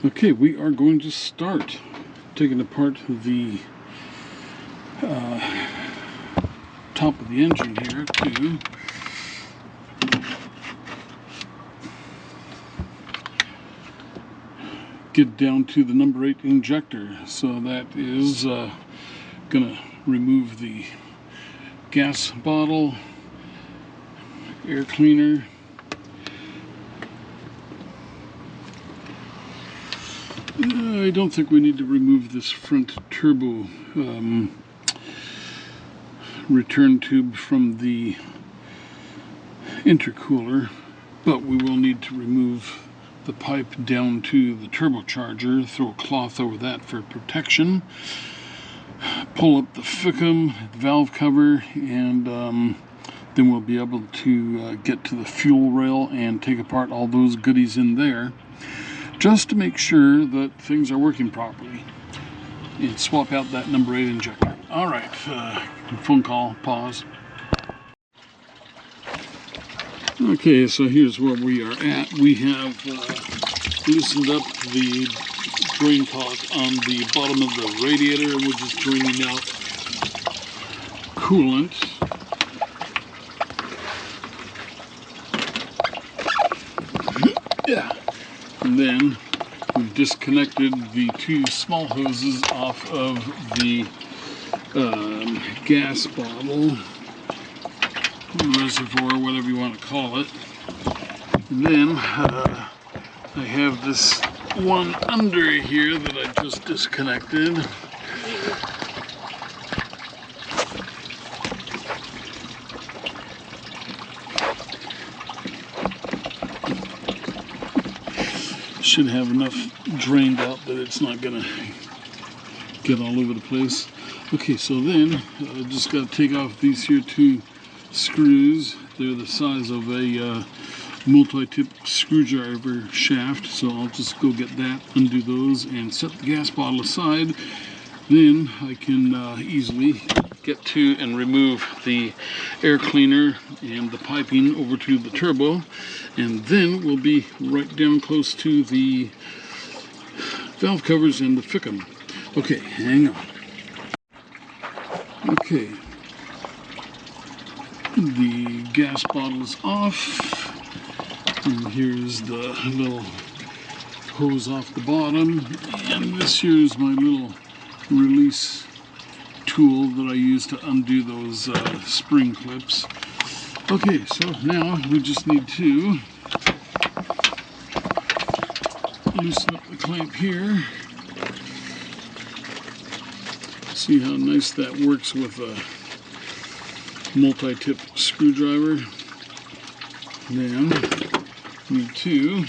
Okay, we are going to start taking apart the top of the engine here to get down to the number 8 injector. So that is going to remove the gas bottle, air cleaner, I don't think we need to remove this front turbo return tube from the intercooler, but we will need to remove the pipe down to the turbocharger, throw a cloth over that for protection, pull up the FICM valve cover, and then we'll be able to get to the fuel rail and take apart all those goodies in there, just to make sure that things are working properly, and swap out that number 8 injector. All right, phone call, pause. Okay, so here's where we are at. We have loosened up the drain cock on the bottom of the radiator, and we're just draining out coolant. Yeah. And then we've disconnected the 2 small hoses off of the gas bottle, reservoir, whatever you want to call it. And then I have this one under here that I just disconnected. Should have enough drained out that it's not gonna get all over the place. Okay, so then just got to take off these here 2 screws. They're the size of a multi-tip screwdriver shaft, so I'll just go get that, undo those, and set the gas bottle aside. Then I can easily get to and remove the air cleaner and the piping over to the turbo, and then we'll be right down close to the valve covers and the FICM. Okay, hang on. Okay, the gas bottle is off, and here's the little hose off the bottom, and this here is my little release tool that I use to undo those spring clips. Okay, so now we just need to loosen up the clamp here. See how nice that works with a multi-tip screwdriver. Then need to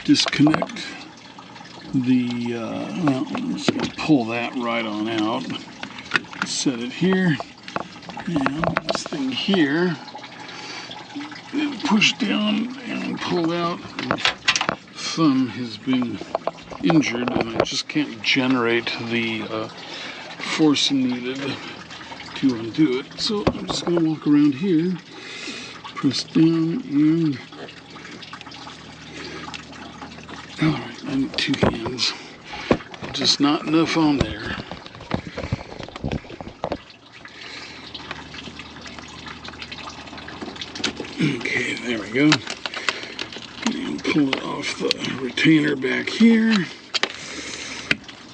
disconnect the, well, I'm just going to pull that right on out, set it here, and this thing here, then push down and pull out. My thumb has been injured and I just can't generate the force needed to undo it. So I'm just going to walk around here, press down, and alright, I need 2 hands. Just not enough on there. Okay, there we go. And pull it off the retainer back here.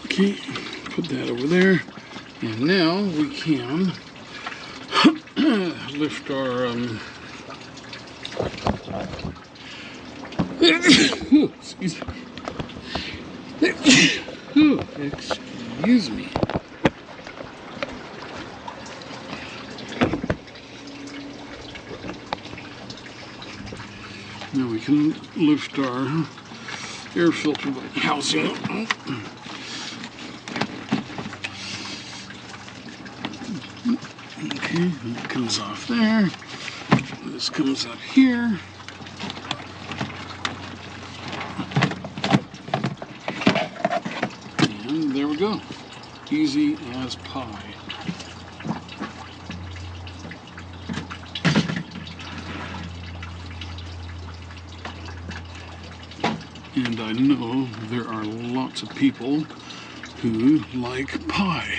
Okay, put that over there. And now we can lift our excuse me. Excuse me. Now we can lift our air filter housing. Okay, that comes off there. This comes up here. And there we go. Easy as pie. And I know there are lots of people who like pie.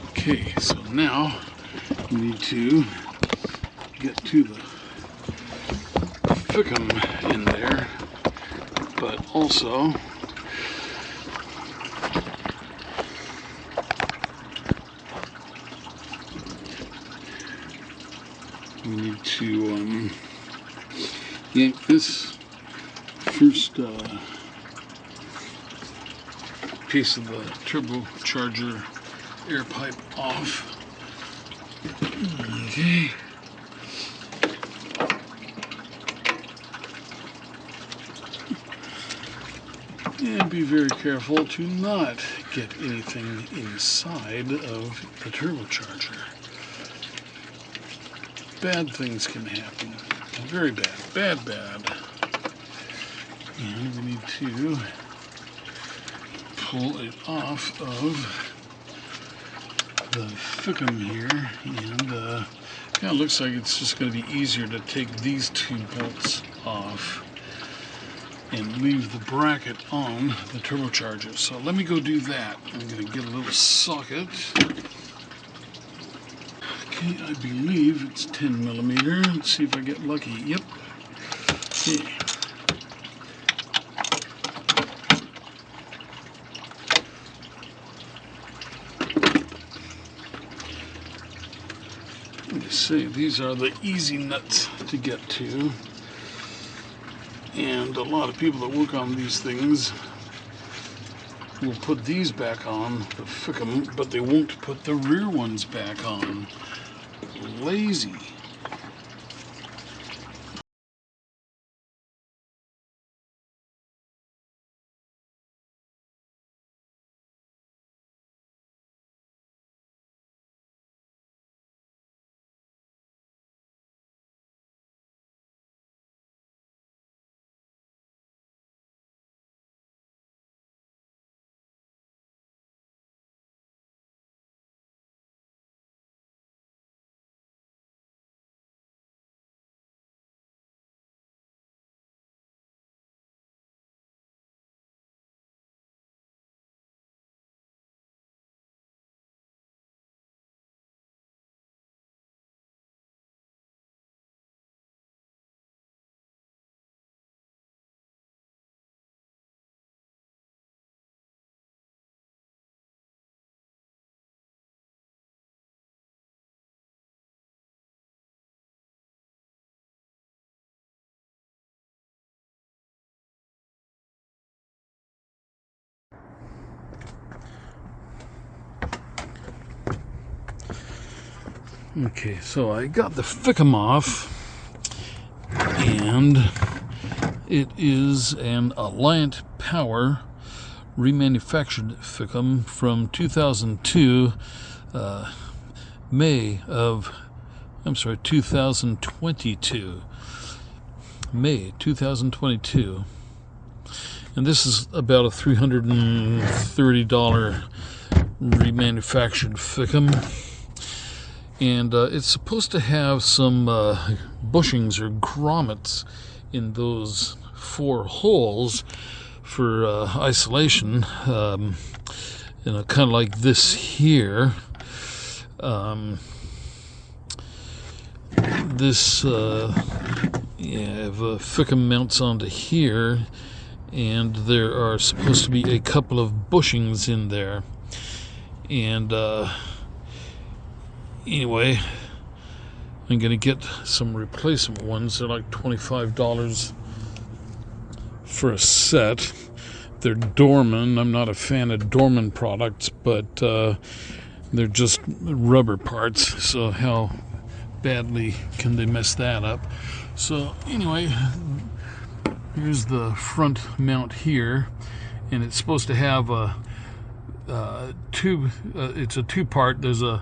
Okay, so now we need to get to the FICM in there, but also we need to yank this first piece of the turbocharger air pipe off. Okay. And be very careful to not get anything inside of the turbocharger. Bad things can happen. Very bad. Bad. And we need to pull it off of the FICM here, and kind of looks like it's just going to be easier to take these two bolts off and leave the bracket on the turbocharger. So let me go do that. I'm going to get a little socket. Okay, I believe it's 10 millimeter. Let's see if I get lucky. Yep. Okay. See, these are the easy nuts to get to, and a lot of people that work on these things will put these back on the FICM, but they won't put the rear ones back on. Lazy. Okay, so I got the FICM off, and it is an Alliant Power remanufactured FICM from 2002, 2022, May 2022, and this is about a $330 remanufactured FICM. And it's supposed to have some bushings or grommets in those 4 holes for isolation, kind of like this here. This FICM mounts onto here, and there are supposed to be a couple of bushings in there. And anyway, I'm going to get some replacement ones. They're like $25 for a set. They're Dorman. I'm not a fan of Dorman products, but they're just rubber parts, so how badly can they mess that up? So anyway, here's the front mount here, and it's supposed to have a tube. It's a 2-part. There's a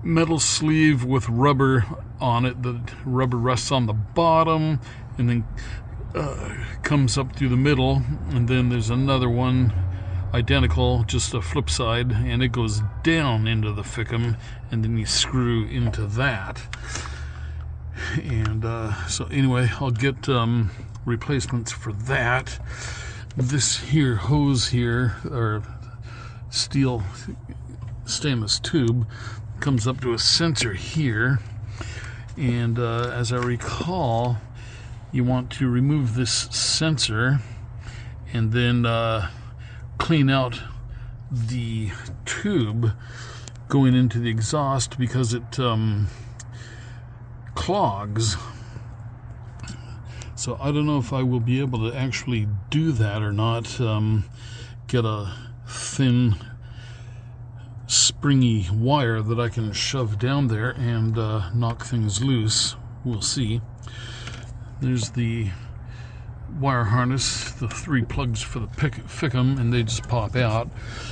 metal sleeve with rubber on it. The rubber rests on the bottom and then comes up through the middle, and then there's another one identical, just a flip side, and it goes down into the FICM, and then you screw into that. And so anyway, I'll get replacements for that. This here hose here, or steel stainless tube, comes up to a sensor here, and as I recall, you want to remove this sensor and then clean out the tube going into the exhaust, because it clogs. So I don't know if I will be able to actually do that or not. Get a thin springy wire that I can shove down there and knock things loose. We'll see. There's the wire harness, the 3 plugs for the FICM, and they just pop out.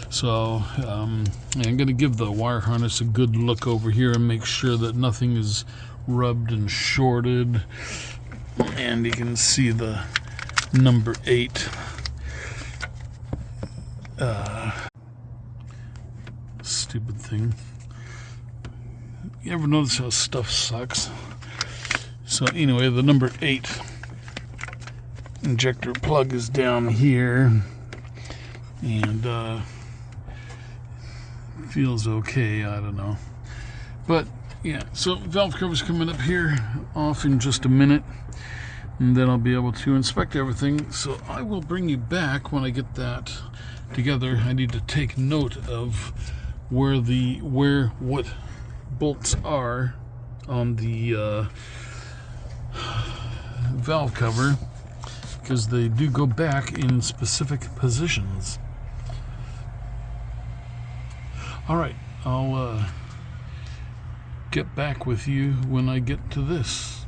So I'm going to give the wire harness a good look over here and make sure that nothing is rubbed and shorted. And you can see the number 8 stupid thing. You ever notice how stuff sucks? So anyway, the number 8 injector plug is down here, and feels okay. I don't know, but yeah. So valve cover's coming up here off in just a minute, and then I'll be able to inspect everything. So I will bring you back when I get that together. I need to take note of where what bolts are on the valve cover, because they do go back in specific positions. All right, I'll get back with you when I get to this.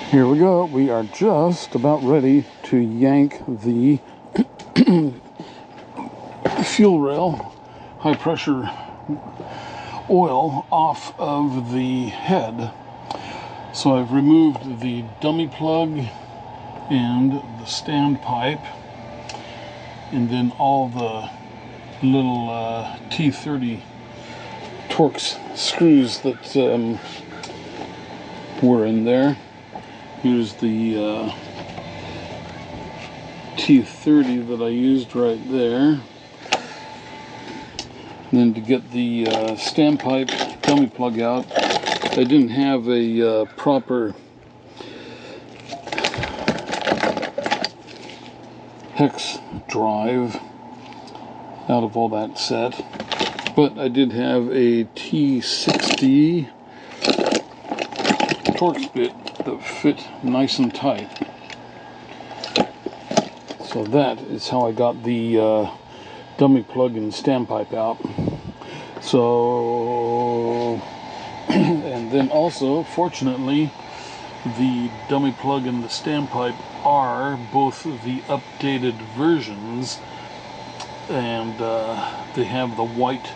Here we go. We are just about ready to yank the fuel rail, high pressure oil off of the head. So I've removed the dummy plug and the standpipe, and then all the little T30 Torx screws that were in there. Here's the T30 that I used right there. And then to get the standpipe dummy plug out, I didn't have a proper hex drive out of all that set, but I did have a T60 Torx bit that fit nice and tight. So that is how I got the dummy plug and standpipe out. So and then also, fortunately, the dummy plug and the standpipe are both the updated versions, and they have the white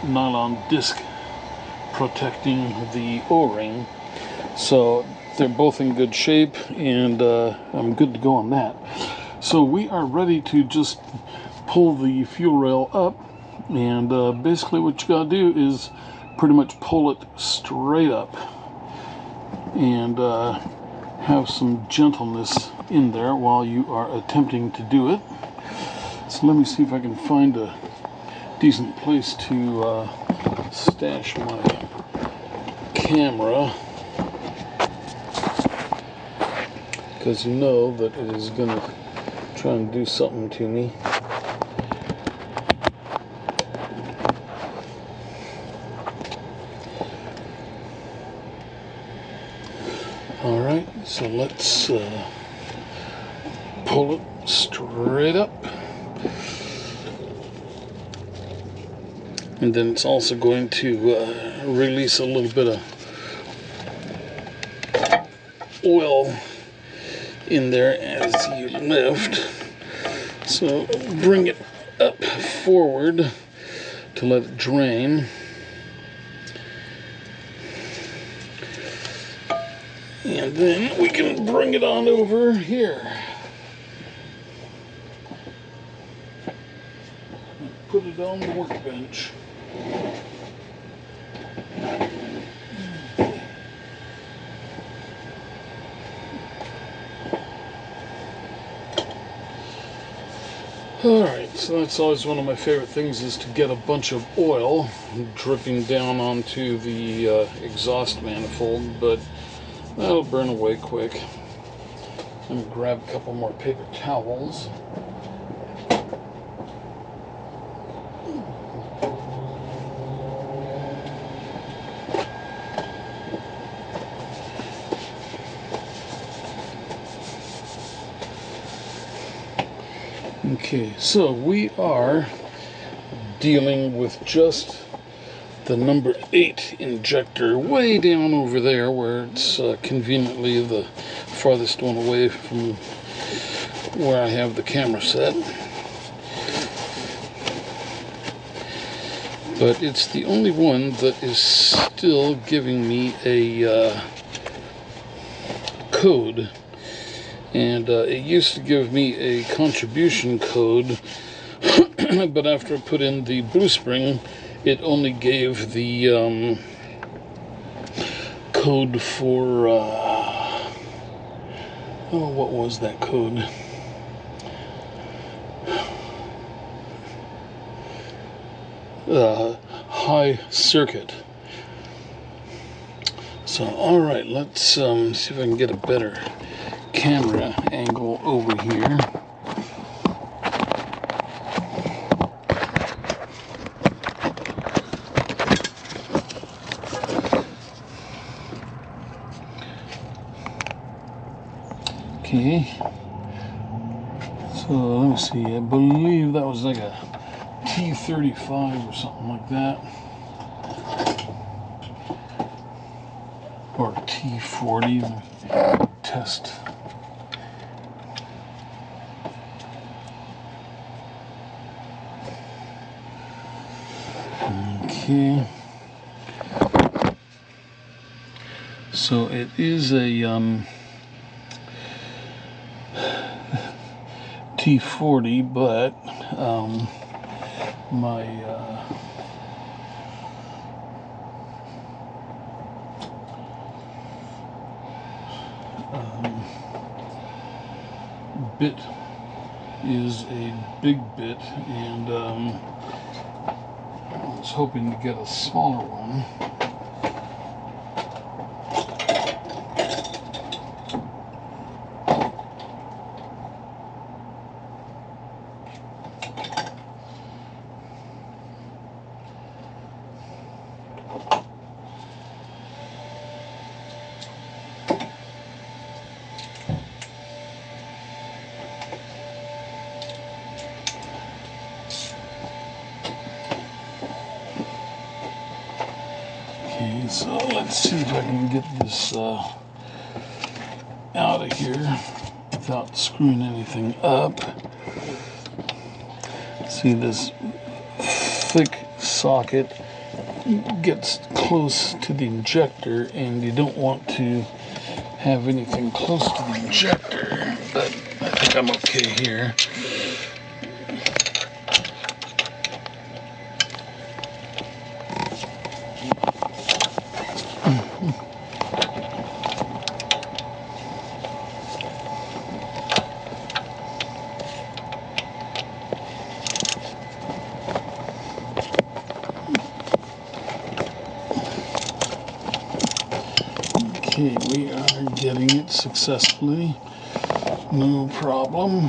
nylon disc protecting the O-ring. So they're both in good shape, and I'm good to go on that. So we are ready to just pull the fuel rail up, and basically what you gotta do is pretty much pull it straight up and have some gentleness in there while you are attempting to do it. So let me see if I can find a decent place to stash my camera, because you know that it is going to try and do something to me. Alright, so let's pull it straight up. And then it's also going to release a little bit of oil in there as you lift. So bring it up forward to let it drain. And then we can bring it on over here. Put it on the workbench. Alright, so that's always one of my favorite things, is to get a bunch of oil dripping down onto the exhaust manifold, but that'll burn away quick. I'm going to grab a couple more paper towels. Okay, so we are dealing with just the number 8 injector way down over there, where it's conveniently the farthest one away from where I have the camera set. But it's the only one that is still giving me a code. And it used to give me a contribution code, but after I put in the brew spring, it only gave the code for, oh, what was that code? High circuit. So, alright, let's see if I can get a better camera angle over here. Okay, so let me see, I believe that was like a T35 or something like that, or T40. Let me test. Okay, so it is a T40, but my bit is a big bit, and I was hoping to get a smaller one. Okay, so let's see if I can get this out of here without screwing anything up. See, this thick socket gets close to the injector, and you don't want to have anything close to the injector, but I think I'm okay here. Okay, we are getting it successfully. No problem.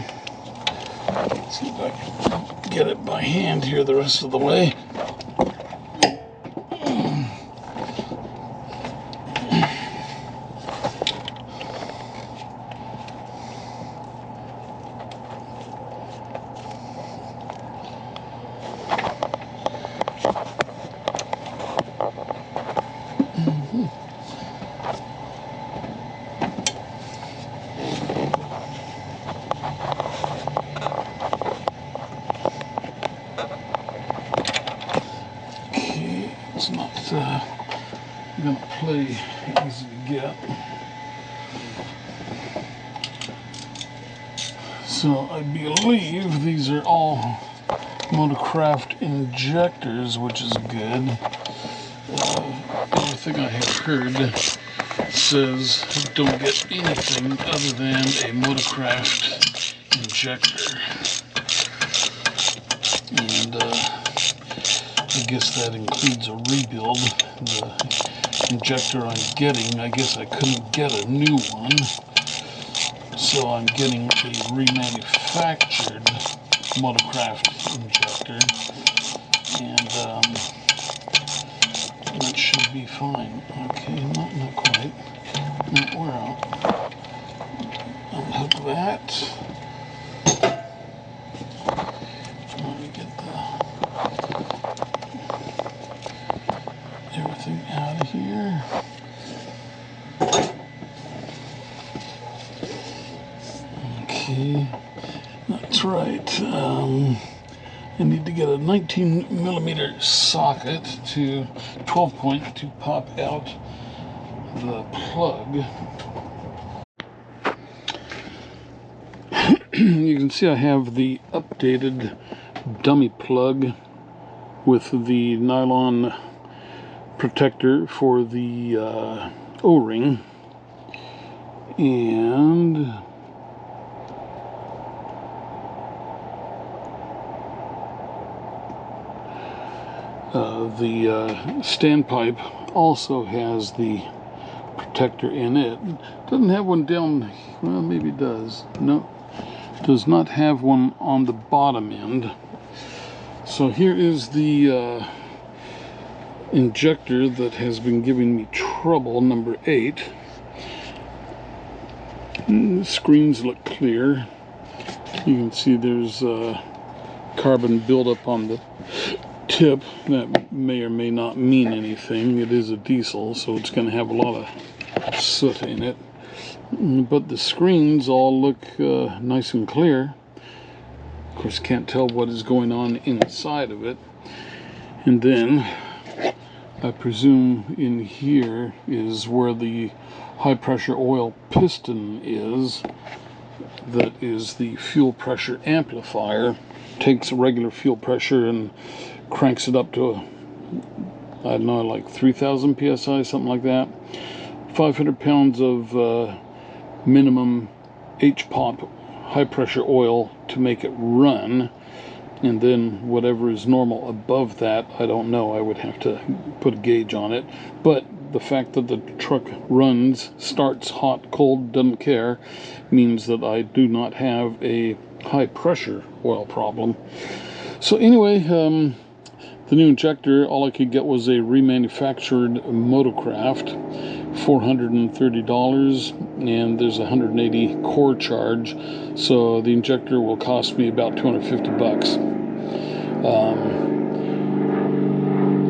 Let's see if I can get it by hand here the rest of the way. It's not gonna play easy to get. So I believe these are all Motorcraft injectors, which is good. Everything I have heard says don't get anything other than a Motorcraft injector. and I guess that includes a rebuild. The injector I'm getting, I guess I couldn't get a new one, so I'm getting a remanufactured Motorcraft injector, and that should be fine. Okay, not quite. No, we're out. Unhook that. Let me get everything out of here. Okay, that's right. I need to get a 19mm socket to 12 point to pop out the plug. You can see I have the updated dummy plug with the nylon protector for the O-ring, and the standpipe also has the protector in it. Doesn't have one down, well, maybe it does. No, does not have one on the bottom end. So here is the injector that has been giving me trouble, number 8. The screens look clear. You can see there's carbon buildup on the tip. That may or may not mean anything. It is a diesel, so it's going to have a lot of soot in it. But the screens all look nice and clear. Of course, can't tell what is going on inside of it. And then I presume in here is where the high pressure oil piston is. That is the fuel pressure amplifier. Takes regular fuel pressure and cranks it up to I don't know, like 3,000 psi, something like that. 500 pounds of minimum HPOP, high pressure oil, to make it run, and then whatever is normal above that, I don't know. I would have to put a gauge on it. But the fact that the truck runs, starts hot, cold, doesn't care, means that I do not have a high pressure oil problem. So anyway, the new injector, all I could get was a remanufactured Motorcraft, $430, and there's a 180 core charge, so the injector will cost me about 250 bucks.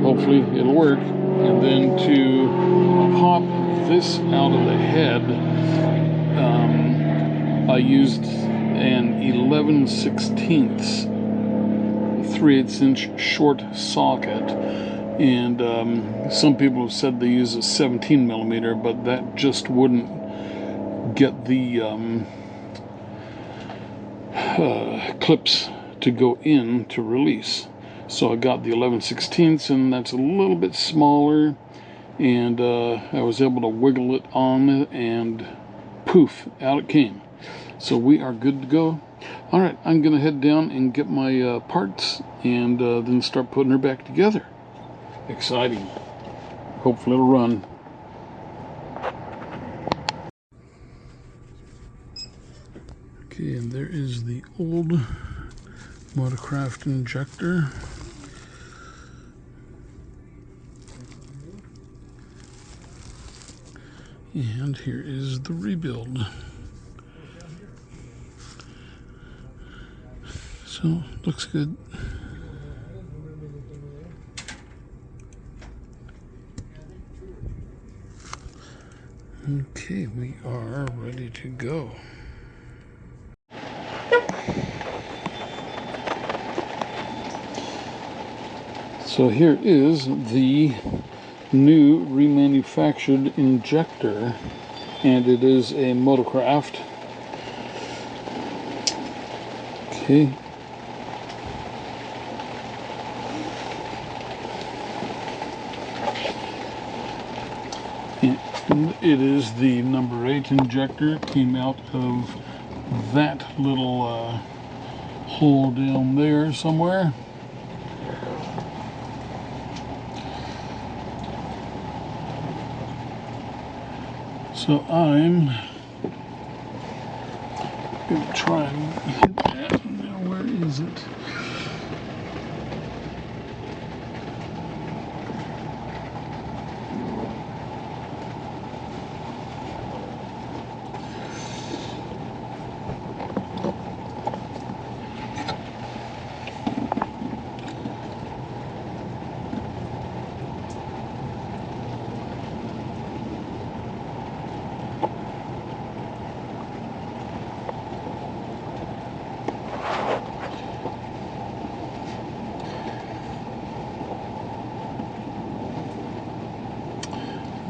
Hopefully it'll work. And then to pop this out of the head, I used an 11/16 3/8 inch short socket, and some people have said they use a 17mm, but that just wouldn't get the clips to go in to release. So I got the 11/16, and that's a little bit smaller, and I was able to wiggle it on, and poof, out it came. So we are good to go. Alright, I'm going to head down and get my parts, and then start putting her back together. Exciting. Hopefully it'll run. Okay, and there is the old Motorcraft injector. And here is the rebuild. So, looks good. Okay, we are ready to go. So here is the new remanufactured injector, and it is a Motorcraft. Okay. And it is the number 8 injector. It came out of that little hole down there somewhere. So I'm going to try and hit that. Now, where is it?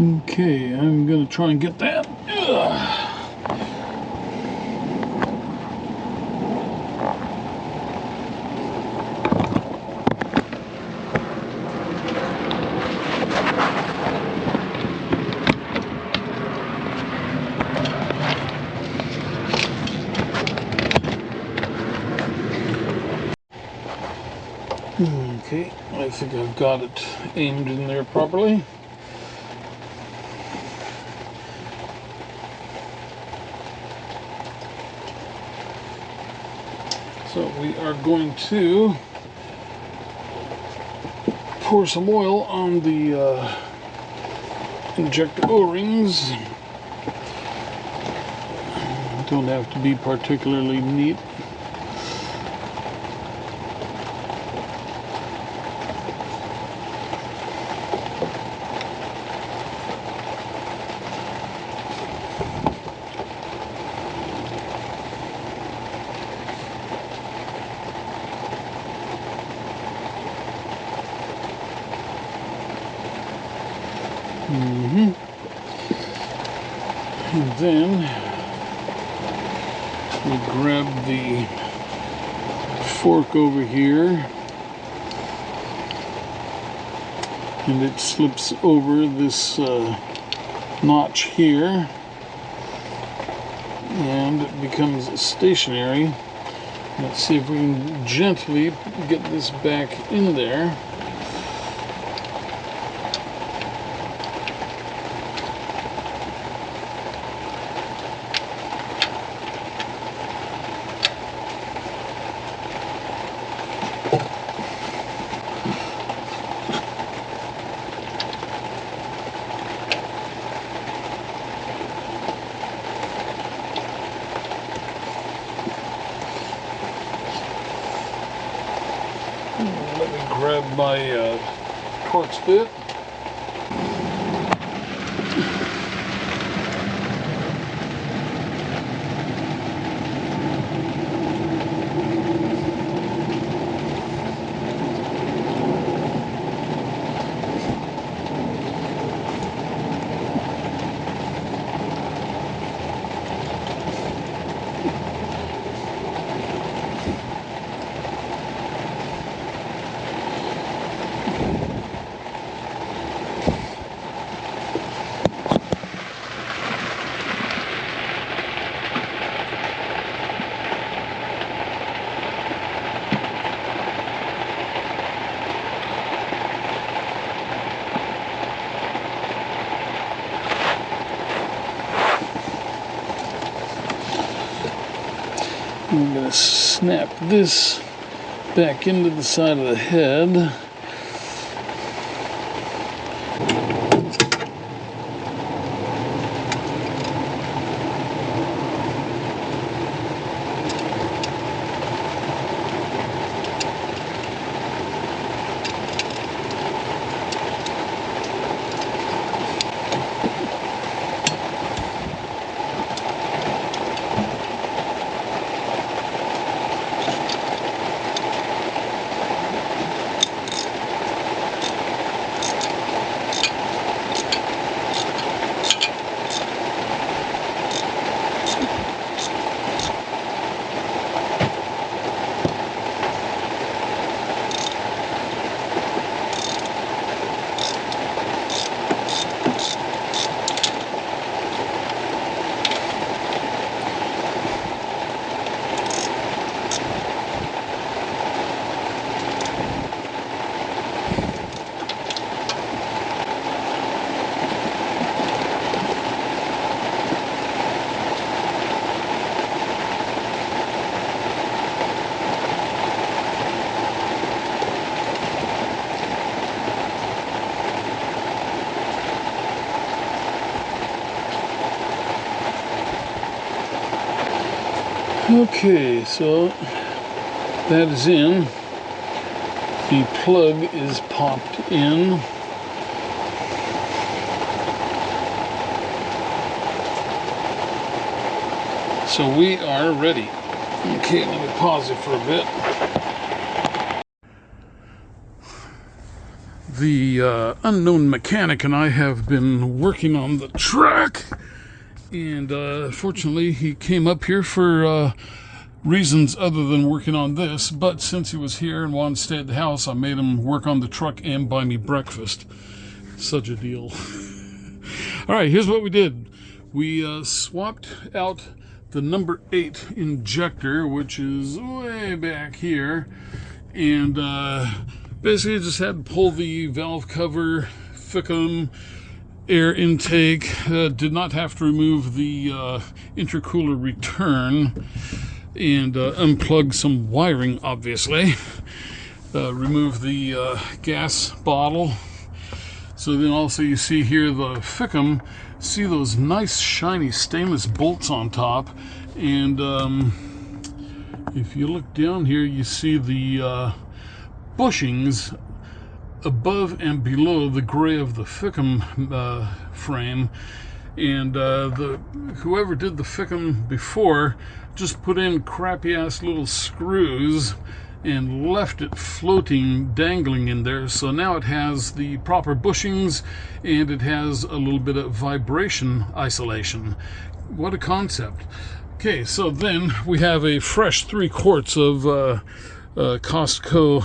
Okay, I'm going to try and get that. Ugh. Okay, I think I've got it aimed in there properly. So we are going to pour some oil on the injector O-rings. Don't have to be particularly neat. And then we grab the fork over here and it slips over this notch here and it becomes stationary. Let's see if we can gently get this back in there. Let me grab my Torx bit. I'm going to snap this back into the side of the head. Okay, so that is in. The plug is popped in. So we are ready. Okay, let me pause it for a bit. The unknown mechanic and I have been working on the truck, and fortunately he came up here for reasons other than working on this, but since he was here and wanted to stay at the house, I made him work on the truck and buy me breakfast. Such a deal. Alright, here's what we did. We swapped out the number 8 injector, which is way back here, and basically just had to pull the valve cover, FICM, air intake, did not have to remove the intercooler return, and unplug some wiring, obviously. Remove the gas bottle. So then also you see here the FICM, see those nice shiny stainless bolts on top, and if you look down here you see the bushings above and below the gray of the FICM frame, and whoever did the FICM before just put in crappy ass little screws and left it floating, dangling in there. So now it has the proper bushings and it has a little bit of vibration isolation. What a concept. Okay, so then we have a fresh 3 quarts of Costco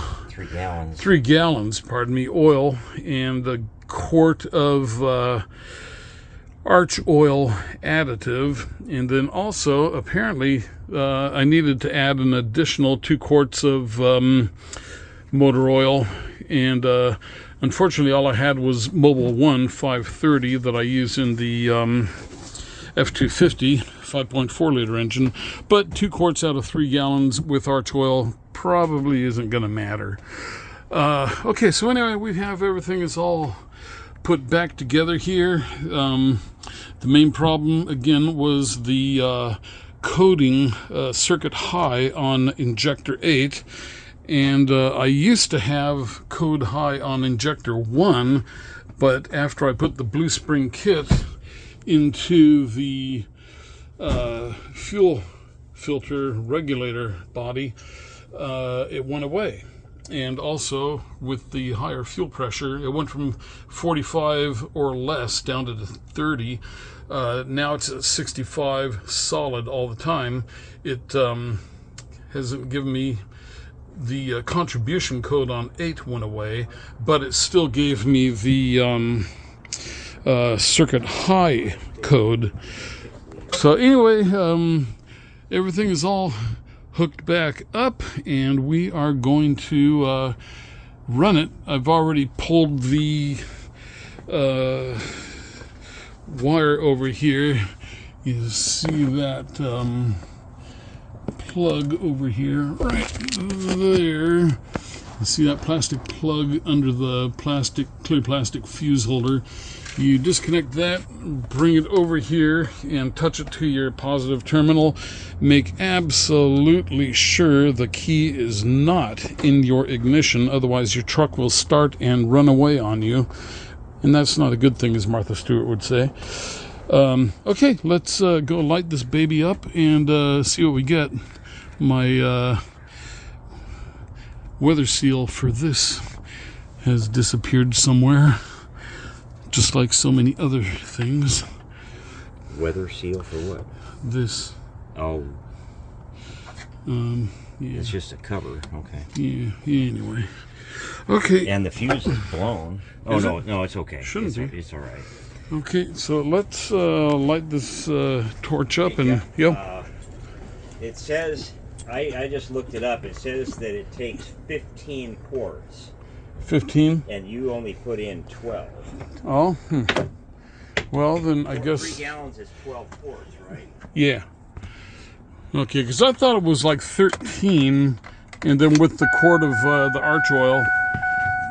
3 gallons, pardon me, oil, and a quart of arch oil additive, and then also apparently I needed to add an additional 2 quarts of motor oil, and unfortunately all I had was Mobil 1 530 that I use in the F250 5.4 liter engine, but 2 quarts out of 3 gallons with arch oil probably isn't going to matter. Okay, so anyway, we have everything is all put back together here. The main problem again was the coding circuit high on injector 8, and I used to have code high on injector 1, but after I put the blue spring kit into the fuel filter regulator body, it went away. And also with the higher fuel pressure, it went from 45 or less down to 30. Now it's at 65 solid all the time. It hasn't given me the contribution code on 8 went away, but it still gave me the circuit high code. So anyway, everything is all hooked back up, and we are going to run it. I've already pulled the wire over here. You see that plug over here, right there. You see that plastic plug under the clear plastic fuse holder. You disconnect that, bring it over here, and touch it to your positive terminal. Make absolutely sure the key is not in your ignition, otherwise your truck will start and run away on you. And that's not a good thing, as Martha Stewart would say. Okay, let's go light this baby up and see what we get. My weather seal for this has disappeared somewhere, just like so many other things. Weather seal for what? This. Oh. Yeah. It's just a cover. Okay. Yeah, anyway. Okay. And the fuse is blown. Oh, Is no, it? no, it's okay. Shouldn't be. It's all right. Okay, so let's light this torch up and... Yep. It says, I just looked it up, it says that it takes 15 quarts. 15? And you only put in 12. Oh, well, then I guess... 3 gallons is 12 quarts, right? Yeah. Okay, because I thought it was like 13, and then with the quart of the arch oil.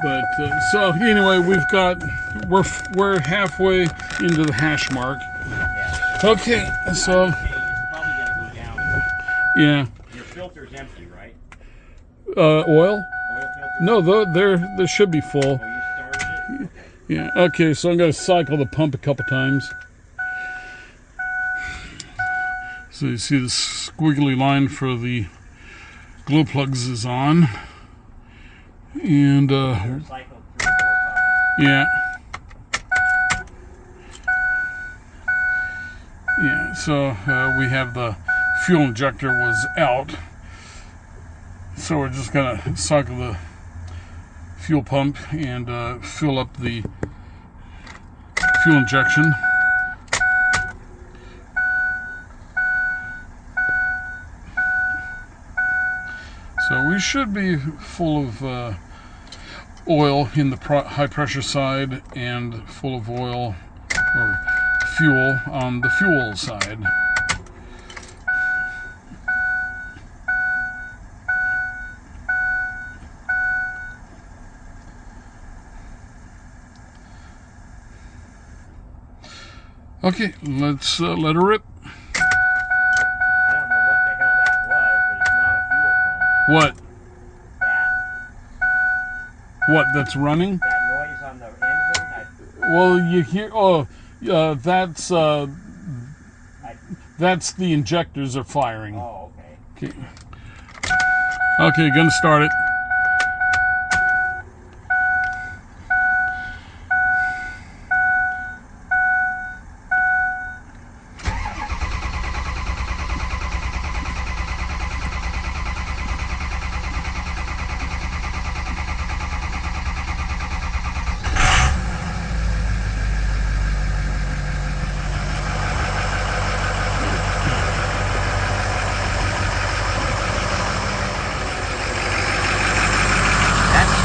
But, so anyway, we're halfway into the hash mark. Yeah. Okay, so... It's probably going to go down. Yeah. Your filter's empty, right? Oil? Oil filter? No, they should be full. Oh, you started it? Okay. Yeah. Okay, so I'm going to cycle the pump a couple times. So you see the squiggly line for the glow plugs is on. And Cycle 3 or 4 times. yeah. Yeah, so we have the fuel injector was out. So we're just going to cycle the fuel pump and fill up the fuel injection. So we should be full of oil in the high pressure side and full of oil or fuel on the fuel side. Okay, let's let her rip. I don't know what the hell that was, but it's not a fuel pump. What? That. What, that's running? That noise on the engine. Well, you hear, that's the injectors are firing. Oh, okay. Okay. Okay, gonna start it.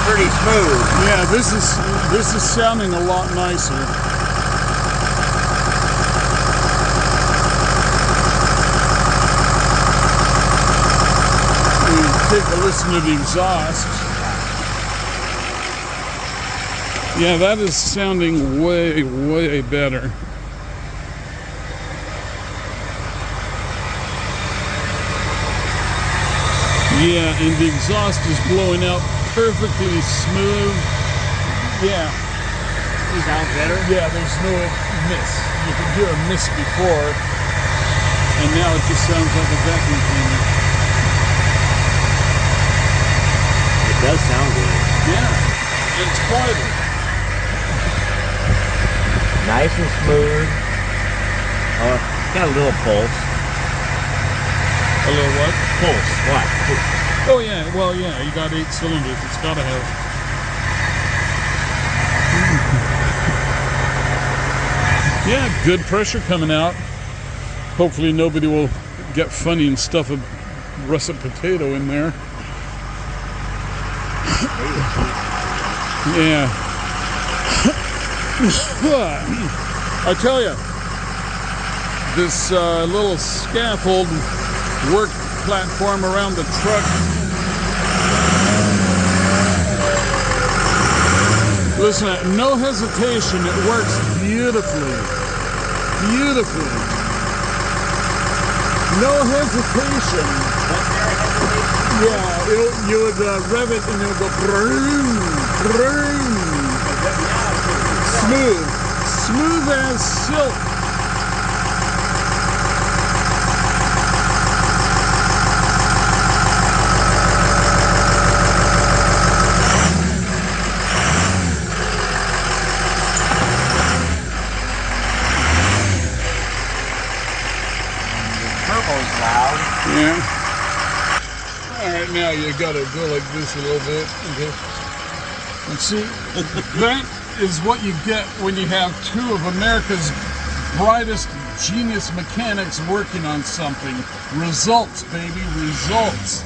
Pretty smooth. Yeah, this is sounding a lot nicer. We take a listen to the exhaust. Yeah, that is sounding way, way better. Yeah, and the exhaust is blowing out perfectly smooth. Yeah. Sounds better? Yeah, there's no miss. You could hear a miss before, and now it just sounds like a vacuum cleaner. It does sound good. Yeah, it's quieter. Nice and smooth. Oh, it's got a little pulse. A little what? Pulse. What? Oh yeah, well yeah, you got 8 cylinders, it's gotta have. Yeah, good pressure coming out. Hopefully nobody will get funny and stuff a russet potato in there. Yeah. I tell you, this little scaffold work platform around the truck. Listen, no hesitation, it works beautifully. Beautifully. No hesitation. Yeah, you would rev it and it would go broom, broom. Smooth. Smooth as silk. Yeah. Alright, now you gotta go like this a little bit. Okay. And see, that is what you get when you have 2 of America's brightest genius mechanics working on something. Results, baby, results.